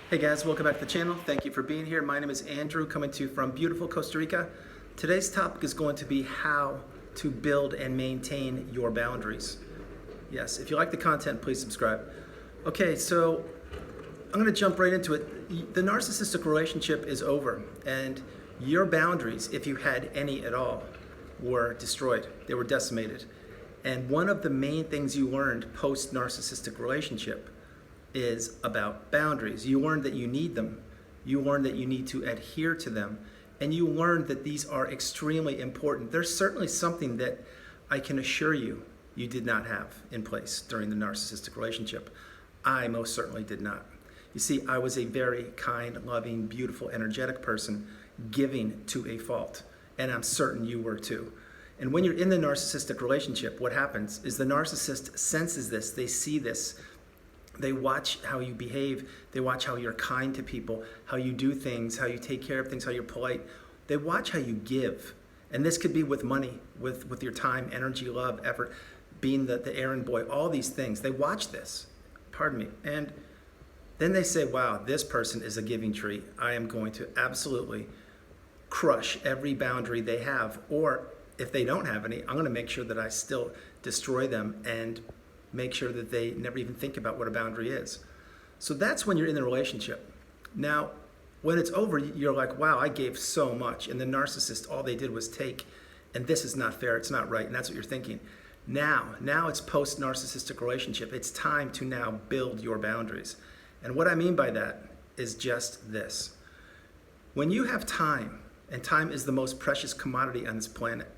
Hey guys, welcome back to the channel. Thank you for being here. My name is Andrew, coming to you from beautiful Costa Rica. Today's topic is going to be how to build and maintain your boundaries. Yes, if you like the content, please subscribe. Okay, so I'm going to jump right into it. The narcissistic relationship is over, and your boundaries, if you had any at all, were destroyed. They were decimated. And one of the main things you learned post-narcissistic relationship is about boundaries. You learn that you need them. You learn that you need to adhere to them. And you learn that these are extremely important. There's certainly something that I can assure you you did not have in place during the narcissistic relationship. I most certainly did not. You see, I was a very kind, loving, beautiful, energetic person, giving to a fault. And I'm certain you were too. And when you're in the narcissistic relationship, what happens is the narcissist senses this, they see this. They watch how you behave. They watch how you're kind to people, how you do things, how you take care of things, how you're polite. They watch how you give. And this could be with money, with your time, energy, love, effort, being the errand boy, all these things. They watch this, pardon me. And then they say, wow, this person is a giving tree. I am going to absolutely crush every boundary they have. Or if they don't have any, I'm going to make sure that I still destroy them and make sure that they never even think about what a boundary is. So that's when you're in the relationship. Now, when it's over, you're like, wow, I gave so much. And the narcissist, all they did was take, and this is not fair, it's not right, and that's what you're thinking. Now it's post-narcissistic relationship. It's time to now build your boundaries. And what I mean by that is just this. When you have time, and time is the most precious commodity on this planet,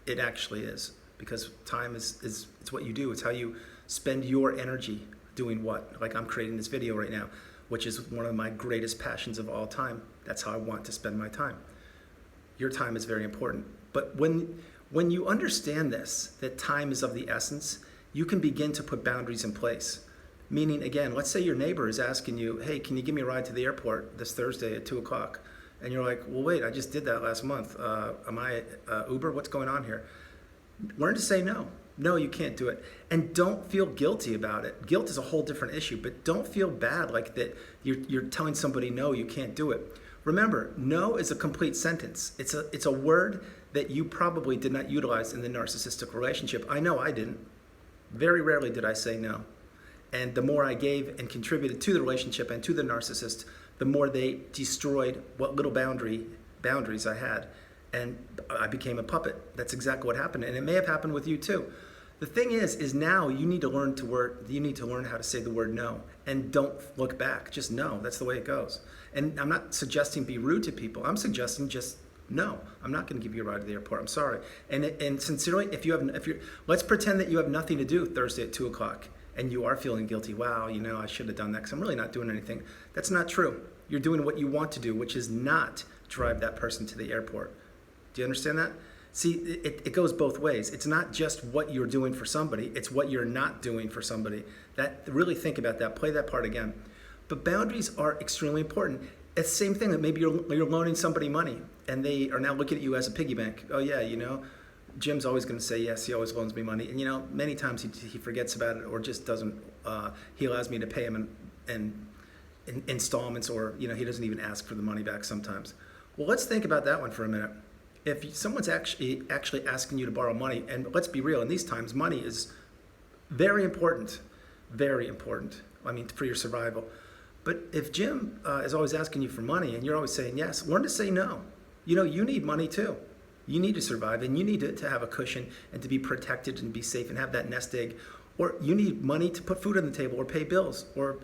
it actually is. Because time is it's what you do. It's how you spend your energy doing what? Like I'm creating this video right now, which is one of my greatest passions of all time. That's how I want to spend my time. Your time is very important. But when you understand this, that time is of the essence, you can begin to put boundaries in place. Meaning, again, let's say your neighbor is asking you, hey, can you give me a ride to the airport this Thursday at 2 o'clock? And you're like, well, wait, I just did that last month. Am I Uber? What's going on here? Learn to say no. No, you can't do it. And don't feel guilty about it. Guilt is a whole different issue, but don't feel bad like that you're telling somebody no, you can't do it. Remember, no is a complete sentence. It's a word that you probably did not utilize in the narcissistic relationship. I know I didn't. Very rarely did I say no. And the more I gave and contributed to the relationship and to the narcissist, the more they destroyed what little boundaries I had. And I became a puppet. That's exactly what happened. And it may have happened with you too. The thing is now you need to learn how to say the word no. And don't look back. Just no. That's the way it goes. And I'm not suggesting be rude to people. I'm suggesting just no. I'm not going to give you a ride to the airport. I'm sorry. And sincerely, let's pretend that you have nothing to do Thursday at 2 o'clock and you are feeling guilty. Wow, I should have done that because I'm really not doing anything. That's not true. You're doing what you want to do, which is not drive that person to the airport. Do you understand that? See, it goes both ways. It's not just what you're doing for somebody, it's what you're not doing for somebody. Really think about that, play that part again. But boundaries are extremely important. It's the same thing that maybe you're loaning somebody money and they are now looking at you as a piggy bank. Oh yeah, Jim's always gonna say yes, he always loans me money. And many times he forgets about it or just doesn't, he allows me to pay him in installments or he doesn't even ask for the money back sometimes. Well, let's think about that one for a minute. If someone's actually asking you to borrow money, and let's be real, in these times, money is very important, for your survival. But if Jim is always asking you for money and you're always saying yes, learn to say no. You need money too. You need to survive and you need to have a cushion and to be protected and be safe and have that nest egg. Or you need money to put food on the table or pay bills or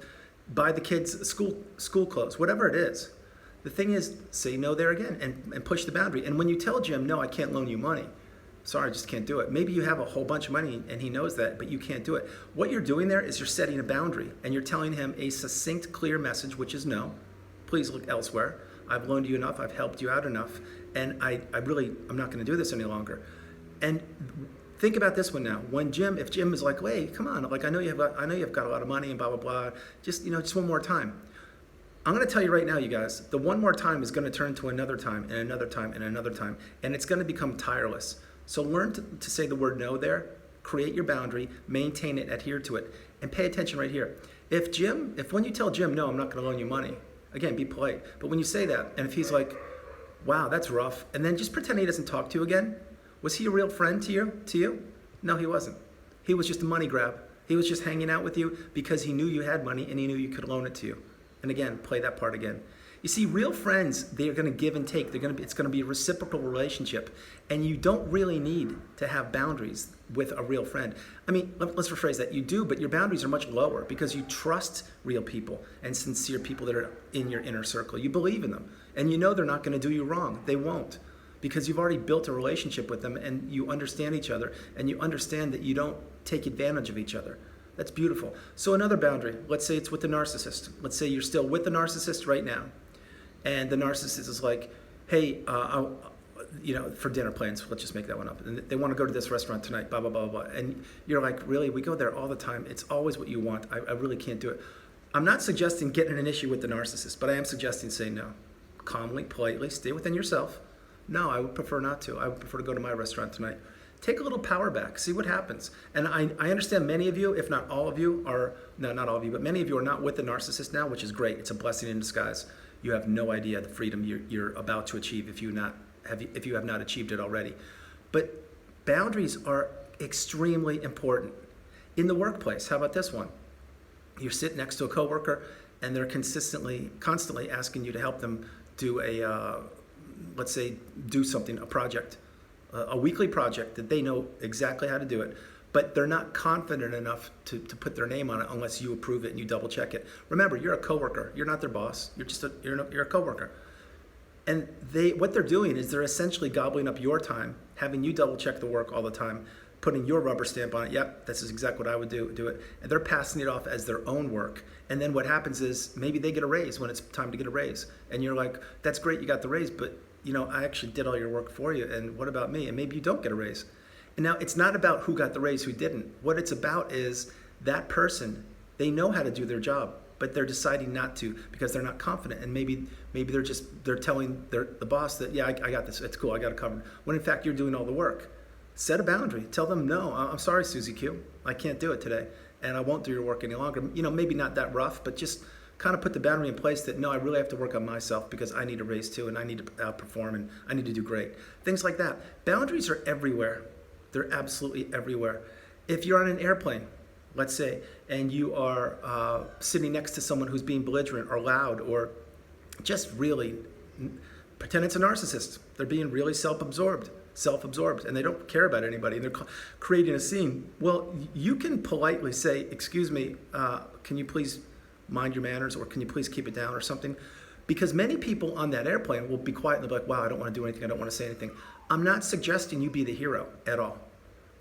buy the kids school clothes, whatever it is. The thing is, say no there again and push the boundary. And when you tell Jim, no, I can't loan you money. Sorry, I just can't do it. Maybe you have a whole bunch of money and he knows that, but you can't do it. What you're doing there is you're setting a boundary and you're telling him a succinct, clear message, which is no. Please look elsewhere. I've loaned you enough. I've helped you out enough. And I'm not going to do this any longer. And think about this one now. If Jim is like, hey, come on, like I know you've got a lot of money and blah, blah, blah. Just one more time. I'm going to tell you right now, you guys, the one more time is going to turn to another time and another time and another time, and it's going to become tireless. So learn to say the word no there, create your boundary, maintain it, adhere to it, and pay attention right here. If when you tell Jim, no, I'm not going to loan you money, again, be polite. But when you say that, and if he's like, wow, that's rough, and then just pretend he doesn't talk to you again, was he a real friend to you? No, he wasn't. He was just a money grab. He was just hanging out with you because he knew you had money and he knew you could loan it to you. And again, play that part again. You see, real friends, they're going to give and take. It's going to be a reciprocal relationship. And you don't really need to have boundaries with a real friend. I mean, let's rephrase that. You do, but your boundaries are much lower because you trust real people and sincere people that are in your inner circle. You believe in them. And you know they're not going to do you wrong. They won't. Because you've already built a relationship with them and you understand each other and you understand that you don't take advantage of each other. That's beautiful. So another boundary, let's say it's with the narcissist. Let's say you're still with the narcissist right now. And the narcissist is like, hey, for dinner plans, let's just make that one up. And they want to go to this restaurant tonight, blah, blah, blah, blah. And you're like, really? We go there all the time. It's always what you want. I really can't do it. I'm not suggesting getting in an issue with the narcissist, but I am suggesting saying no. Calmly, politely, stay within yourself. No, I would prefer not to. I would prefer to go to my restaurant tonight. Take a little power back. See what happens. And I understand many of you, if not all of you, not all of you, but many of you are not with the narcissist now, which is great. It's a blessing in disguise. You have no idea the freedom you're about to achieve if you have not achieved it already. But boundaries are extremely important. In the workplace, how about this one? You're sitting next to a coworker and they're constantly asking you to help them do let's say, do something, a project, a weekly project that they know exactly how to do it, but they're not confident enough to put their name on it unless you approve it and you double check it. Remember, you're a coworker. You're not their boss. You're a coworker. And what they're doing is they're essentially gobbling up your time, having you double check the work all the time, putting your rubber stamp on it. Yep, this is exactly what I would do it. And they're passing it off as their own work. And then what happens is maybe they get a raise when it's time to get a raise. And you're like, that's great, you got the raise, but I actually did all your work for you, and what about me? And maybe you don't get a raise. And now it's not about who got the raise, who didn't. What it's about is that person, they know how to do their job, but they're deciding not to because they're not confident. And maybe they're telling the boss that, yeah, I got this, it's cool, I got it covered. When in fact, you're doing all the work. Set a boundary. Tell them, no, I'm sorry, Susie Q. I can't do it today, and I won't do your work any longer. Maybe not that rough, but just kind of put the boundary in place that, no, I really have to work on myself because I need a raise too, and I need to outperform, and I need to do great. Things like that. Boundaries are everywhere. They're absolutely everywhere. If you're on an airplane, let's say, and you are sitting next to someone who's being belligerent or loud or just really, pretend it's a narcissist. They're being really self-absorbed, and they don't care about anybody, and they're creating a scene. Well, you can politely say, excuse me, can you please mind your manners, or can you please keep it down or something? Because many people on that airplane will be quiet and they'll be like, wow, I don't want to do anything, I don't want to say anything. I'm not suggesting you be the hero at all.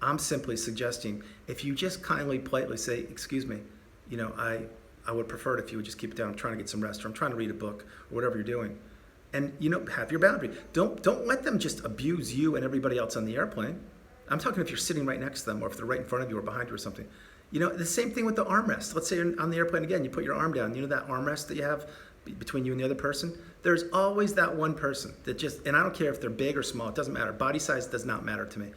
I'm simply suggesting if you just kindly, politely say, excuse me, I would prefer it if you would just keep it down. I'm trying to get some rest, or I'm trying to read a book, or whatever you're doing. And have your boundary. Don't let them just abuse you and everybody else on the airplane. I'm talking if you're sitting right next to them, or if they're right in front of you or behind you or something. The same thing with the armrest. Let's say you're on the airplane again, you put your arm down. That armrest that you have between you and the other person? There's always that one person that and I don't care if they're big or small, it doesn't matter. Body size does not matter to me.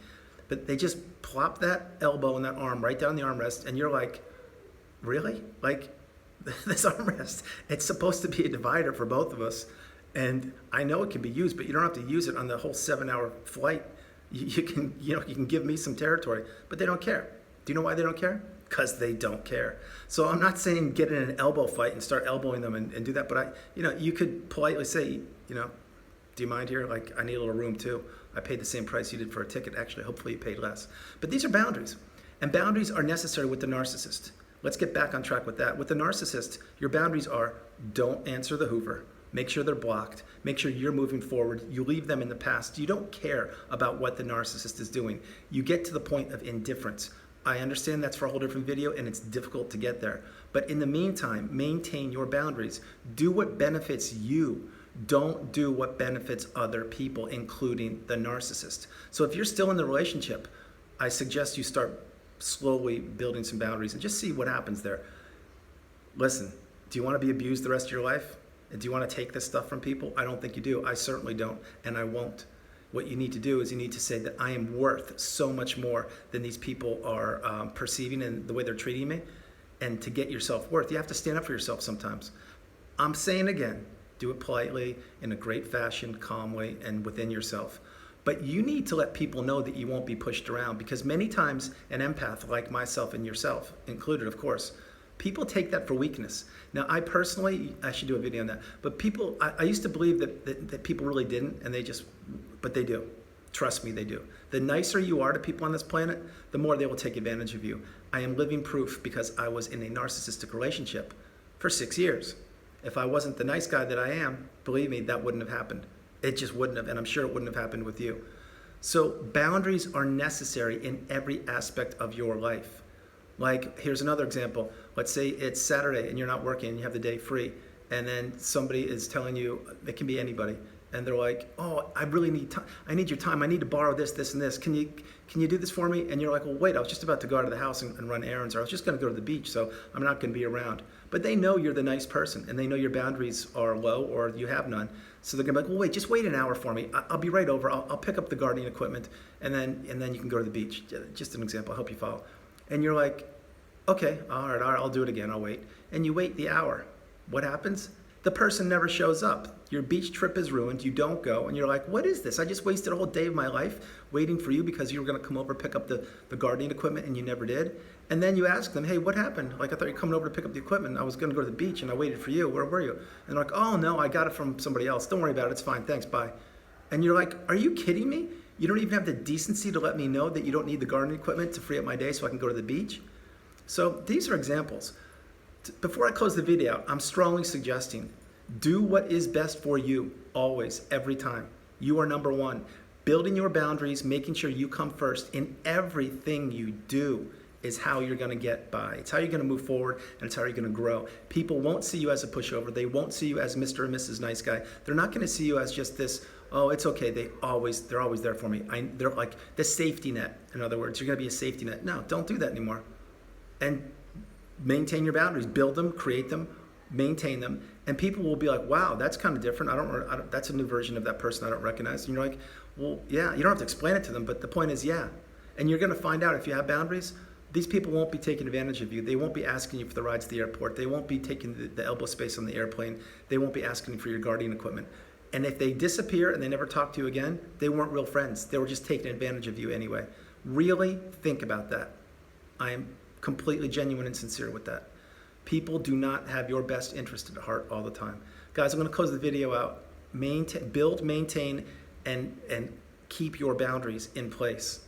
But they just plop that elbow and that arm right down the armrest, and you're like, really? Like, this armrest, it's supposed to be a divider for both of us. And I know it can be used, but you don't have to use it on the whole 7-hour flight. You can give me some territory, but they don't care. Do you know why they don't care? Because they don't care. So I'm not saying get in an elbow fight and start elbowing them and do that, but you could politely say, do you mind here? Like, I need a little room too. I paid the same price you did for a ticket. Actually, hopefully you paid less. But these are boundaries, and boundaries are necessary with the narcissist. Let's get back on track with that. With the narcissist, your boundaries are: don't answer the Hoover. Make sure they're blocked. Make sure you're moving forward. You leave them in the past. You don't care about what the narcissist is doing. You get to the point of indifference. I understand that's for a whole different video, and it's difficult to get there. But in the meantime, maintain your boundaries. Do what benefits you. Don't do what benefits other people, including the narcissist. So if you're still in the relationship, I suggest you start slowly building some boundaries and just see what happens there. Listen, do you want to be abused the rest of your life? Do you want to take this stuff from people? I don't think you do. I certainly don't, and I won't. What you need to do is you need to say that I am worth so much more than these people are perceiving and the way they're treating me. and to get your self-worth, you have to stand up for yourself sometimes. I'm saying again, do it politely, in a great fashion, calmly, and within yourself. But you need to let people know that you won't be pushed around, because many times an empath, like myself and yourself included, of course, people take that for weakness. Now, I personally, I should do a video on that, but people, I used to believe that people really didn't, and but they do. Trust me, they do. The nicer you are to people on this planet, the more they will take advantage of you. I am living proof, because I was in a narcissistic relationship for 6 years. If I wasn't the nice guy that I am, believe me, that wouldn't have happened. It just wouldn't have, and I'm sure it wouldn't have happened with you. So boundaries are necessary in every aspect of your life. Like, here's another example. Let's say it's Saturday and you're not working and you have the day free, and then somebody is telling you, it can be anybody, and they're like, oh, I really need time. I need your time. I need to borrow this, this, and this. Can you do this for me? And you're like, well, wait, I was just about to go out of the house and run errands, or I was just going to go to the beach, so I'm not going to be around. But they know you're the nice person, and they know your boundaries are low or you have none. So they're going to be like, well, wait, just wait an hour for me. I'll be right over. I'll pick up the gardening equipment, and then you can go to the beach. Just an example. I hope you follow. And you're like, okay, all right, I'll do it again. I'll wait. And you wait the hour. What happens? The person never shows up. Your beach trip is ruined. You don't go, and you're like, what is this? I just wasted a whole day of my life waiting for you because you were going to come over, pick up the gardening equipment, and you never did. And then you ask them, hey, what happened? Like, I thought you were coming over to pick up the equipment. I was going to go to the beach, and I waited for you. Where were you? And they're like, oh, no, I got it from somebody else. Don't worry about it. It's fine. Thanks. Bye. And you're like, are you kidding me? You don't even have the decency to let me know that you don't need the gardening equipment to free up my day so I can go to the beach? So these are examples. Before I close the video, I'm strongly suggesting do what is best for you, always, every time. You are number one. Building your boundaries, making sure you come first in everything you do is how you're going to get by. It's how you're going to move forward, and it's how you're going to grow. People won't see you as a pushover. They won't see you as Mr. or Mrs. Nice Guy. They're not going to see you as just this, oh, it's okay. They're always there for me. They're like the safety net. In other words, you're going to be a safety net. No, don't do that anymore. And maintain your boundaries. Build them, create them, maintain them, and people will be like, wow, that's kind of different. I don't, that's a new version of that person I don't recognize. And you're like, well, yeah, you don't have to explain it to them, but the point is, yeah. And you're going to find out if you have boundaries, these people won't be taking advantage of you. They won't be asking you for the rides to the airport. They won't be taking the elbow space on the airplane. They won't be asking you for your gardening equipment. And if they disappear and they never talk to you again, they weren't real friends. They were just taking advantage of you anyway. Really think about that. I am completely genuine and sincere with that. People do not have your best interest at heart all the time. Guys, I'm going to close the video out. Build, maintain, and keep your boundaries in place.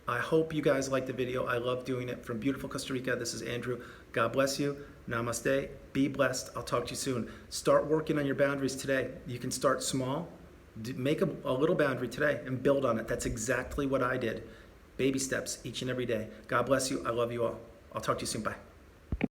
I hope you guys like the video. I love doing it. From beautiful Costa Rica, this is Andrew. God bless you. Namaste. Be blessed. I'll talk to you soon. Start working on your boundaries today. You can start small. Make a little boundary today and build on it. That's exactly what I did. Baby steps each and every day. God bless you. I love you all. I'll talk to you soon. Bye.